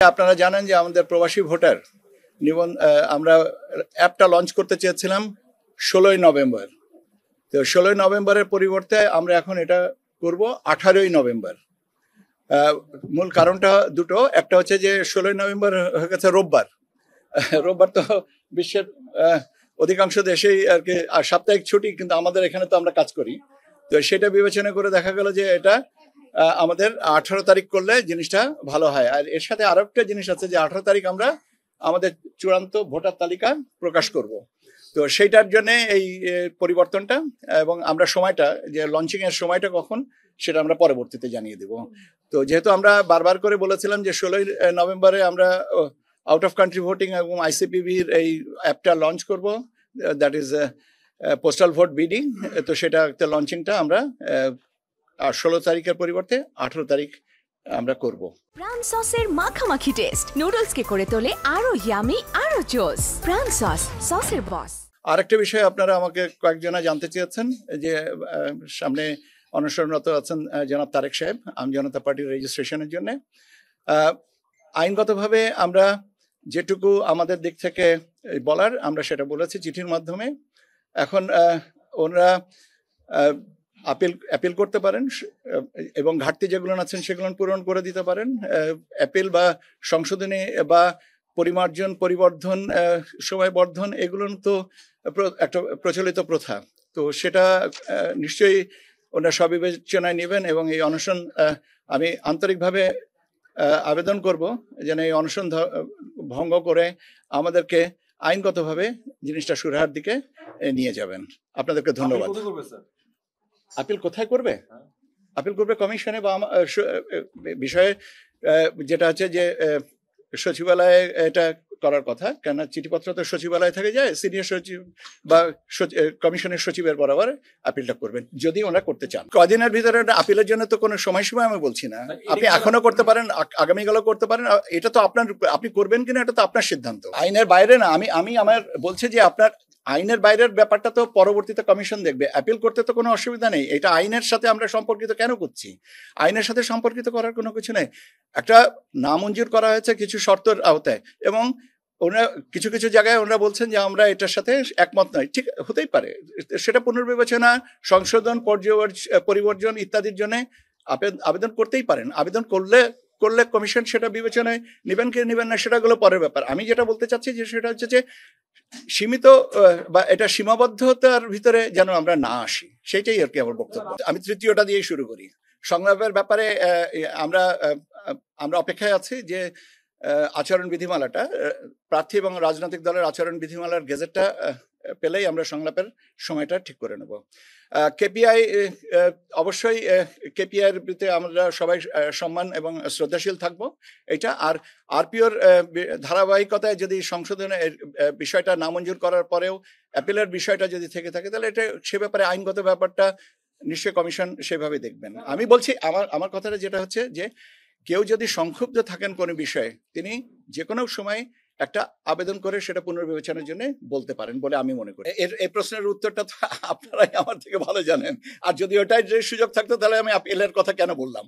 আপনারা জানেন যে আমাদের প্রবাসী ভোটার আমরা অ্যাপটা লঞ্চ করতে চেয়েছিলাম 16ই নভেম্বর। তো 16ই নভেম্বরের পরিবর্তে আমরা এখন এটা করব 18ই নভেম্বর। মূল কারণটা দুটো, একটা হচ্ছে যে 16ই নভেম্বর হয়ে গেছে রোববার। রোববার তো বিশ্বের অধিকাংশ দেশেই আর কি সাপ্তাহিক ছুটি, কিন্তু আমাদের এখানে তো আমরা কাজ করি। তো সেটা বিবেচনা করে দেখা গেল যে এটা আমাদের 18 তারিখ করলে জিনিসটা ভালো হয়। আর এর সাথে আরো একটা জিনিস আছে যে 18 তারিখ আমরা আমাদের চূড়ান্ত ভোটার তালিকা প্রকাশ করব। তো সেইটার জন্য এই পরিবর্তনটা, এবং আমরা সময়টা যে লঞ্চিং এর সময়টা কখন সেটা আমরা পরবর্তীতে জানিয়ে দেব। তো যেহেতু আমরা বারবার করে বলেছিলাম যে 16ই নভেম্বরে আমরা আউট অফ কান্ট্রি ভোটিং এবং আইসিপিবির এই অ্যাপটা লঞ্চ করব, that is postal vote BD. তো সেটা লঞ্চিংটা আমরা 16 তারিখের পরিবর্তে 18 তারিখ আমরা করব। প্রাণ সসের মাখামাখি টেস্ট নুডলসকে করে তোলে আরো ইয়ামি আরো জোস। প্রাণ সস, সসের বস। আরেকটা বিষয় আপনারা আমাকে কয়েকজনা জানতে চেয়েছেন যে সামনে অনশনরত আছেন জনাব তারেক সাহেব আম জনতা পার্টির রেজিস্ট্রেশনের জন্য। আইনগতভাবে আমরা যেটুকু আমাদের দিক থেকে বলার আমরা সেটা বলেছি চিঠির মাধ্যমে। এখন ওনারা অ্যাপিল করতে পারেন এবং ঘাটতি যেগুলো আছেন সেগুলো পূরণ করে দিতে পারেন। অ্যাপিল বা সংশোধনী বা পরিমার্জন, পরিবর্ধন, সময়বর্ধন এগুলো তো একটা প্রচলিত প্রথা। তো সেটা নিশ্চয়ই ওনারা সবিবেচনায় নেবেন এবং এই অনশন আমি আন্তরিকভাবে আবেদন করব যেন এই অনশন ভঙ্গ করে আমাদেরকে আইনগতভাবে জিনিসটা সুরাহার দিকে নিয়ে যাবেন। আপনাদেরকে ধন্যবাদ। আপিল কোথায় করবে? আপিল করবে কমিশনে বা বিষয়ে যেটা হচ্ছে যে সচিবালয়ে এটা করার কথা, কেননা চিঠিপত্র তো সচিবালয় থেকে যায়, সিনিয়র সচিব বা কমিশনের সচিবের বরাবর আপিলটা করবেন যদি ওনারা করতে চান। কদিনের ভিতরে আপিলের জন্য তো কোনো সময়সীমা আমি বলছি না, আপনি এখনো করতে পারেন, আগামীকালও করতে পারেন। এটা তো আপনার, আপনি করবেন কিনা এটা তো আপনার সিদ্ধান্ত, আইনের বাইরে না। আমি আমার বলছি যে আপনার আইনের বাইরের ব্যাপারটা তো পরবর্তীতে কমিশন দেখবে। অ্যাপিল করতে তো কোনো অসুবিধা নেই, এটা আইনের সাথে আমরা সম্পর্কিত কেন করছি? আইনের সাথে সম্পর্কিত করার কোনো কিছু নেই। একটা নামঞ্জুর করা হয়েছে কিছু শর্তের আওতায়, এবং ওনারা কিছু কিছু জায়গায় ওনারা বলছেন যে আমরা এটার সাথে একমত নয়। ঠিক হতেই পারে, সেটা পুনর্বিবেচনা, সংশোধন, পরিবর্জন ইত্যাদির জন্য আবেদন করতেই পারেন। আবেদন করলে কমিশন সেটা বিবেচনায় নেবেন কি নেবেন না সেটা হলো পরের ব্যাপার। আমি যেটা বলতে চাচ্ছি যে সেটা হচ্ছে যে সীমিত বা এটা সীমাবদ্ধতার ভিতরে যেন আমরা না আসি, সেটাই আর কি আমার বক্তব্য। আমি তৃতীয়টা দিয়ে শুরু করি। সংলাপের ব্যাপারে আমরা অপেক্ষায় আছি যে আচরণ বিধিমালাটা, প্রার্থী এবং রাজনৈতিক দলের আচরণ বিধিমালার গেজেটটা পেলেই আমরা সংলাপের সময়টা ঠিক করে নেব। কেপিআই, অবশ্যই কেপিআইয়ের প্রতি আমরা সবাই সম্মান এবং শ্রদ্ধাশীল থাকব এটা। আর আরপিওর ধারাবাহিকতায় যদি সংশোধনের বিষয়টা নামঞ্জুর করার পরেও অ্যাপিলের বিষয়টা যদি থেকে থাকে, তাহলে এটা সে ব্যাপারে আইনগত ব্যাপারটা নিশ্চয়ই কমিশন সেভাবে দেখবেন। আমি বলছি আমার কথাটা যেটা হচ্ছে যে কেউ যদি সংক্ষুব্ধ থাকেন কোনো বিষয়ে, তিনি যে কোনো সময় একটা আবেদন করে সেটা পুনর্বিবেচনার জন্য বলতে পারেন বলে আমি মনে করি। এই প্রশ্নের উত্তরটা তো আপনারাই আমার থেকে ভালো জানেন। আর যদি ওটাই যে সুযোগ থাকতো তাহলে আমি আপিলের কথা কেন বললাম?